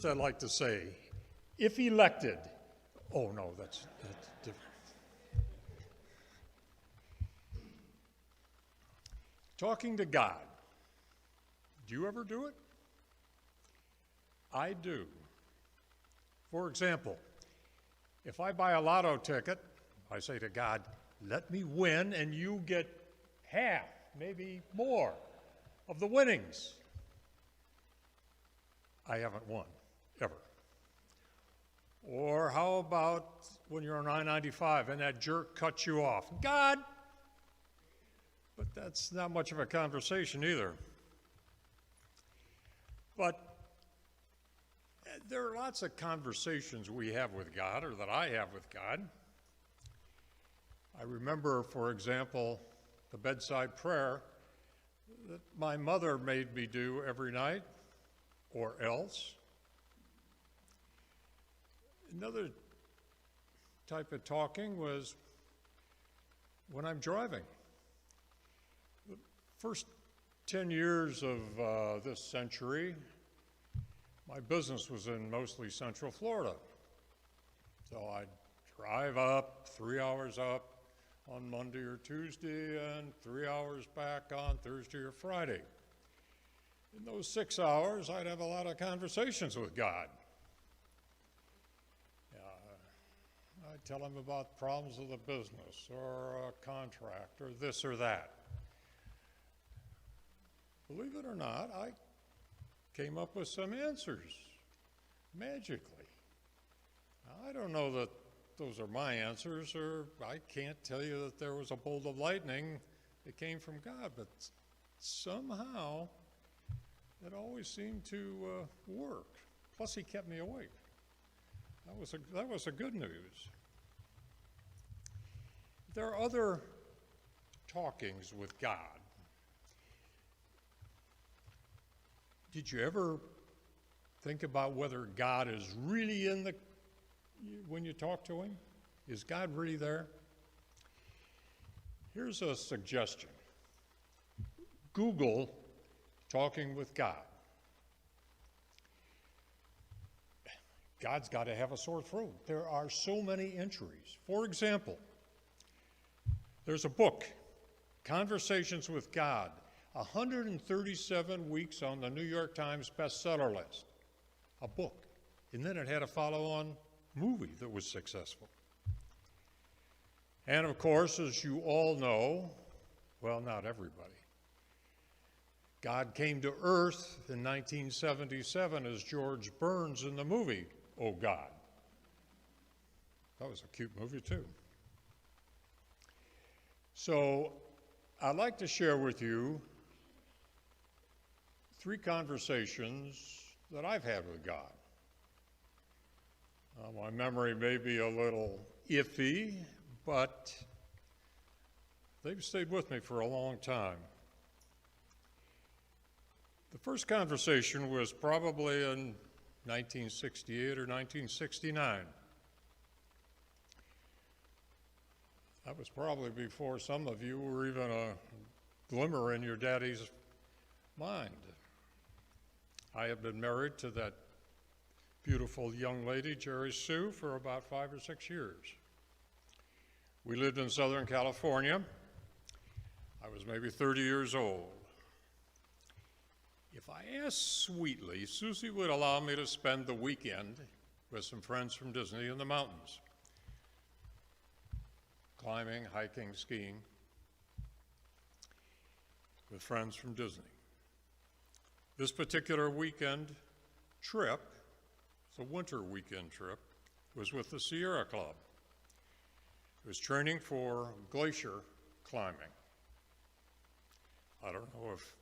First, I'd like to say, if elected, oh no, that's different. Talking to God. Do you ever do it? I do. For example, if I buy a lotto ticket, I say to God, let me win and you get half, maybe more, of the winnings. I haven't won, ever. Or how about when you're on I-95 and that jerk cuts you off? God! But that's not much of a conversation either. But there are lots of conversations we have with God, or that I have with God. I remember, for example, the bedside prayer that my mother made me do every night, or else. Another type of talking was when I'm driving. The first 10 years of this century, my business was in mostly Central Florida. So I'd drive up, 3 hours up on Monday or Tuesday, and 3 hours back on Thursday or Friday. In those 6 hours, I'd have a lot of conversations with God. I'd tell him about problems of the business, or a contract, or this or that. Believe it or not, I came up with some answers, magically. Now, I don't know that those are my answers, or I can't tell you that there was a bolt of lightning that came from God, but somehow it always seemed to work. Plus, he kept me awake. That was a good news. There are other talkings with God. Did you ever think about whether God is really when you talk to him? Is God really there? Here's a suggestion. Google talking with God. God's got to have a sore throat. There are so many entries. For example, there's a book, Conversations with God, 137 weeks on the New York Times bestseller list. A book. And then it had a follow-on movie that was successful. And of course, as you all know, well, not everybody, God came to earth in 1977 as George Burns in the movie, Oh God. That was a cute movie too. So I'd like to share with you 3 conversations that I've had with God. My memory may be a little iffy, but they've stayed with me for a long time. The first conversation was probably in 1968 or 1969. That was probably before some of you were even a glimmer in your daddy's mind. I had been married to that beautiful young lady, Jerry Sue, for about 5 or 6 years. We lived in Southern California. I was maybe 30 years old. If I asked sweetly, Susie would allow me to spend the weekend with some friends from Disney in the mountains. Climbing, hiking, skiing, with friends from Disney. This particular weekend trip, it's a winter weekend trip, was with the Sierra Club. It was training for glacier climbing. I don't know if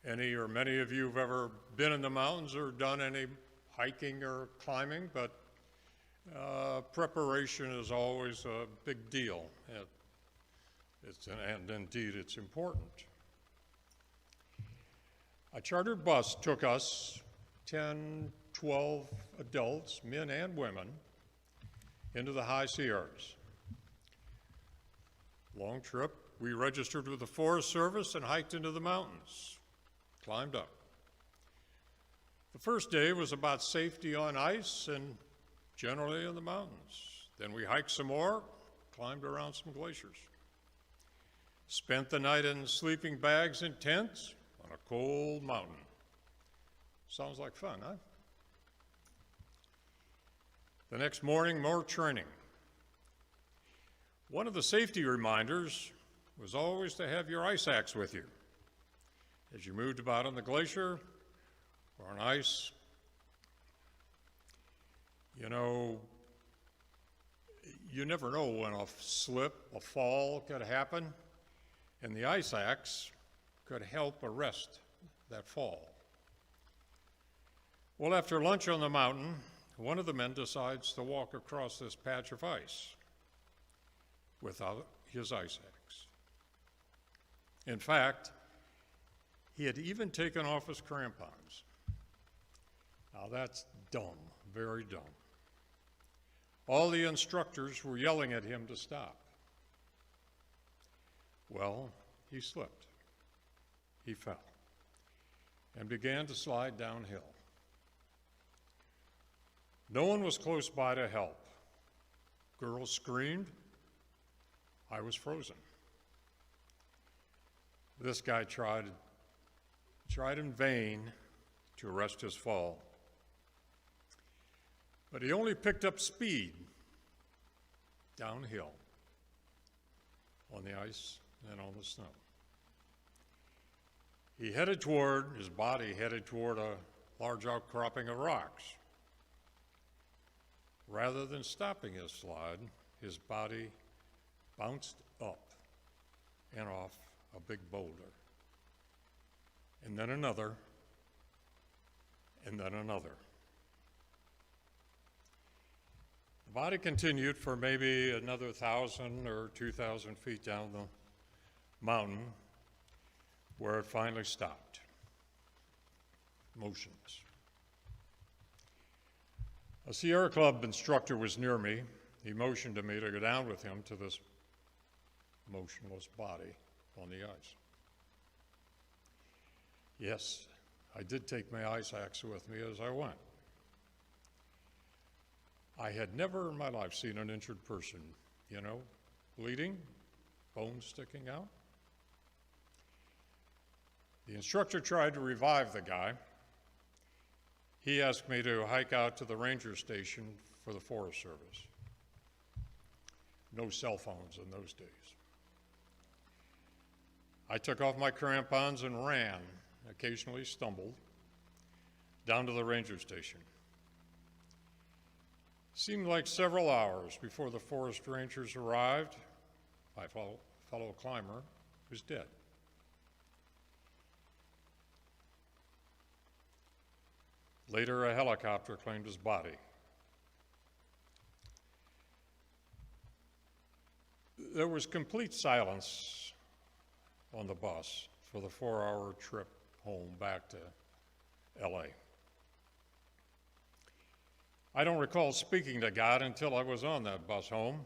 any or many of you have ever been in the mountains or done any hiking or climbing, but preparation is always a big deal, and indeed it's important. A chartered bus took us, 10, 12 adults, men and women, into the high Sierras. Long trip. We registered with the Forest Service and hiked into the mountains, climbed up. The first day was about safety on ice and generally in the mountains. Then we hiked some more, climbed around some glaciers. Spent the night in sleeping bags and tents on a cold mountain. Sounds like fun, huh? The next morning, more training. One of the safety reminders was always to have your ice axe with you. As you moved about on the glacier or on ice, you know, you never know when a slip, a fall could happen, and the ice axe could help arrest that fall. Well, after lunch on the mountain, one of the men decides to walk across this patch of ice without his ice axe. In fact, he had even taken off his crampons. Now that's dumb, very dumb. All the instructors were yelling at him to stop. Well, he slipped. He fell and began to slide downhill. No one was close by to help. Girls screamed. I was frozen. This guy tried in vain to arrest his fall. But he only picked up speed downhill on the ice and on the snow. His body headed toward a large outcropping of rocks. Rather than stopping his slide, his body bounced up and off a big boulder, and then another, and then another. The body continued for maybe another 1,000 or 2,000 feet down the mountain, where it finally stopped, motionless. A Sierra Club instructor was near me. He motioned to me to go down with him to this motionless body on the ice. Yes, I did take my ice axe with me as I went. I had never in my life seen an injured person, bleeding, bones sticking out. The instructor tried to revive the guy. He asked me to hike out to the ranger station for the Forest Service. No cell phones in those days. I took off my crampons and ran, occasionally stumbled, down to the ranger station. Seemed like several hours before the forest rangers arrived. My fellow climber was dead. Later, a helicopter claimed his body. There was complete silence on the bus for the 4-hour trip home back to LA. I don't recall speaking to God until I was on that bus home.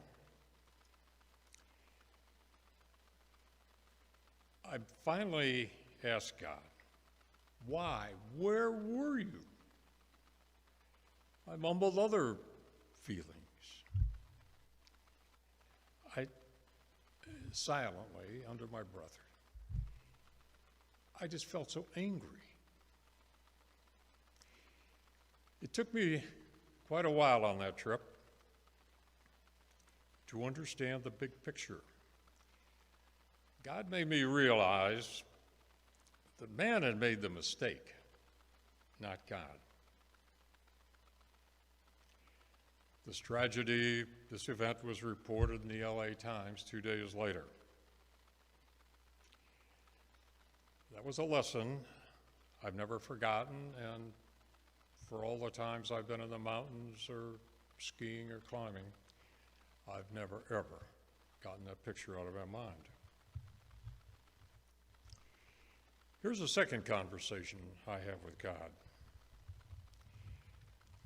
I finally asked God, why? Where were you? I mumbled other feelings. I silently, under my breath, I just felt so angry. It took me quite a while on that trip to understand the big picture. God made me realize that man had made the mistake, not God. This tragedy, this event was reported in the LA Times 2 days later. That was a lesson I've never forgotten, and for all the times I've been in the mountains or skiing or climbing, I've never, ever gotten that picture out of my mind. Here's a second conversation I have with God.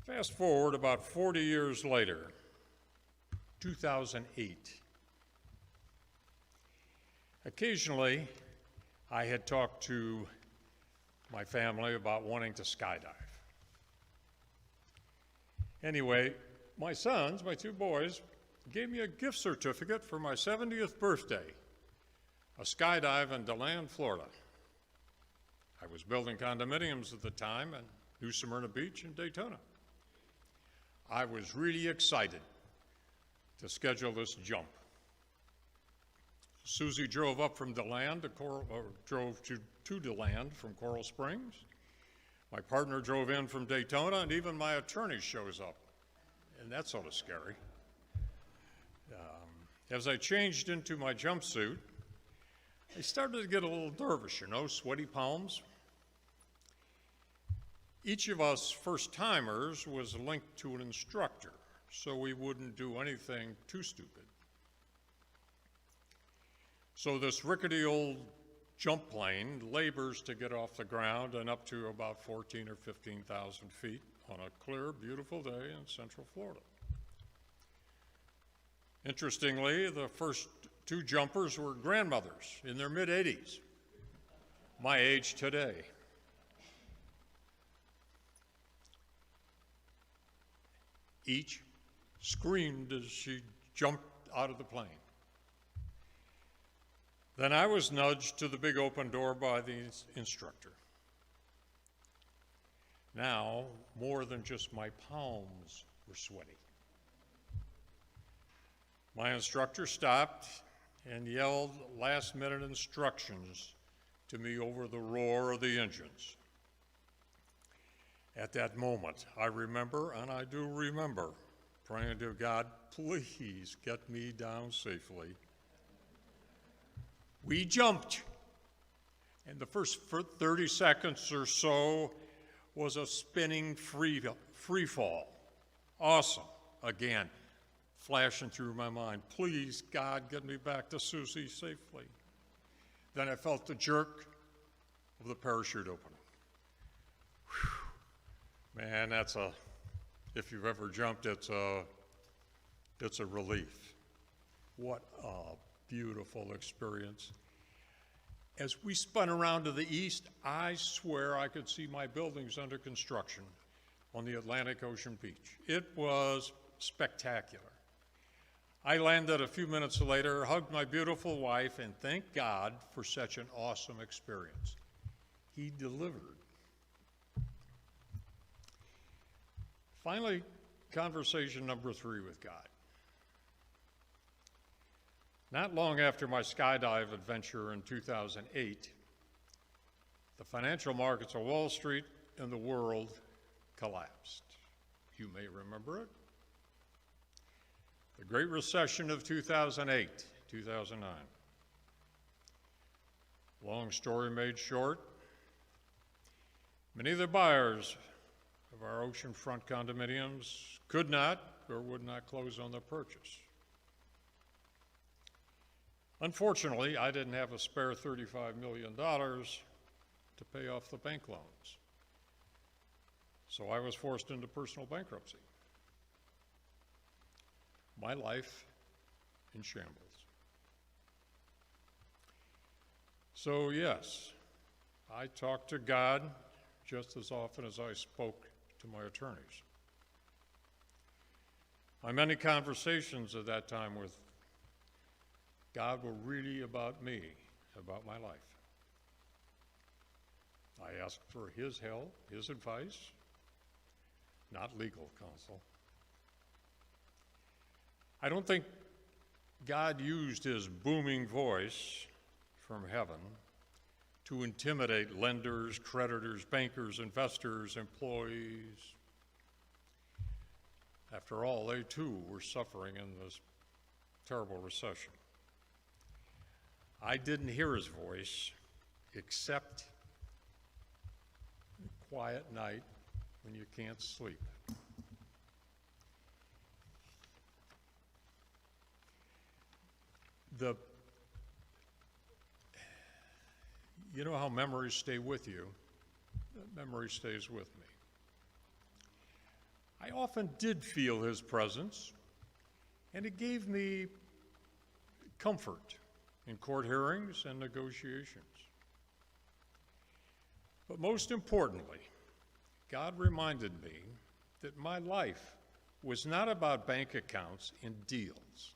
Fast forward about 40 years later, 2008. Occasionally, I had talked to my family about wanting to skydive. Anyway, my sons, my two boys, gave me a gift certificate for my 70th birthday, a skydive in DeLand, Florida. I was building condominiums at the time in New Smyrna Beach and Daytona. I was really excited to schedule this jump. Susie drove up from DeLand drove to DeLand from Coral Springs. My partner drove in from Daytona, and even my attorney shows up, and that's sort of scary. As I changed into my jumpsuit, I started to get a little nervous, sweaty palms. Each of us first-timers was linked to an instructor, so we wouldn't do anything too stupid. So this rickety old jump plane labors to get off the ground and up to about 14 or 15,000 feet on a clear, beautiful day in Central Florida. Interestingly, the first two jumpers were grandmothers in their mid-80s, my age today. Each screamed as she jumped out of the plane. Then I was nudged to the big open door by the instructor. Now, more than just my palms were sweaty. My instructor stopped and yelled last-minute instructions to me over the roar of the engines. At that moment, I remember, and I do remember, praying to God, please get me down safely. We jumped, and the first 30 seconds or so was a spinning free fall. Awesome. Again, flashing through my mind, please, God, get me back to Susie safely. Then I felt the jerk of the parachute opening. Whew. Man, if you've ever jumped, it's a relief. What a beautiful experience. As we spun around to the east, I swear I could see my buildings under construction on the Atlantic Ocean beach. It was spectacular. I landed a few minutes later, hugged my beautiful wife, and thanked God for such an awesome experience. He delivered. Finally, conversation number 3 with God. Not long after my skydive adventure in 2008, the financial markets of Wall Street and the world collapsed. You may remember it. The Great Recession of 2008, 2009. Long story made short, many of the buyers of our oceanfront condominiums could not or would not close on the purchase. Unfortunately, I didn't have a spare $35 million to pay off the bank loans, so I was forced into personal bankruptcy. My life in shambles. So yes, I talked to God just as often as I spoke to my attorneys. My many conversations at that time with God were really about me, about my life. I asked for his help, his advice, not legal counsel. I don't think God used his booming voice from heaven to intimidate lenders, creditors, bankers, investors, employees. After all, they too were suffering in this terrible recession. I didn't hear his voice except a quiet night when you can't sleep. You know how memories stay with you? That memory stays with me. I often did feel his presence, and it gave me comfort in court hearings and negotiations. But most importantly, God reminded me that my life was not about bank accounts and deals.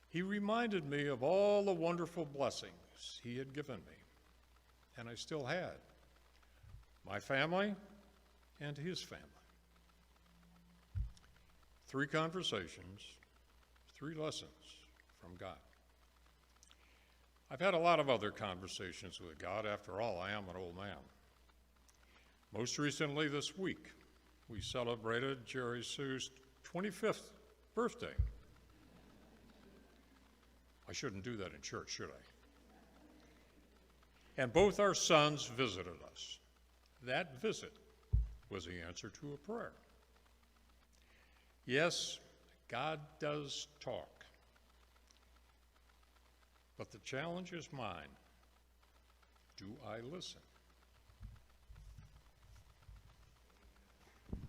He reminded me of all the wonderful blessings he had given me, and I still had, my family and his family. 3 conversations, 3 lessons from God. I've had a lot of other conversations with God. After all, I am an old man. Most recently this week, we celebrated Jerry Sue's 25th birthday. I shouldn't do that in church, should I? And both our sons visited us. That visit was the answer to a prayer. Yes, God does talk. But the challenge is mine. Do I listen?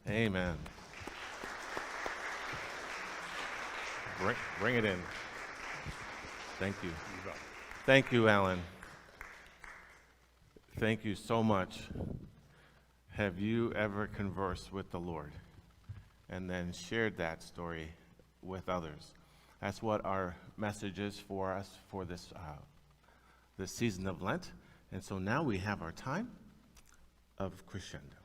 Amen. Bring it in. Thank you. Thank you, Alan. Thank you so much. Have you ever conversed with the Lord and then shared that story with others? That's what our message is for us for this season of Lent. And so now we have our time of crescendo.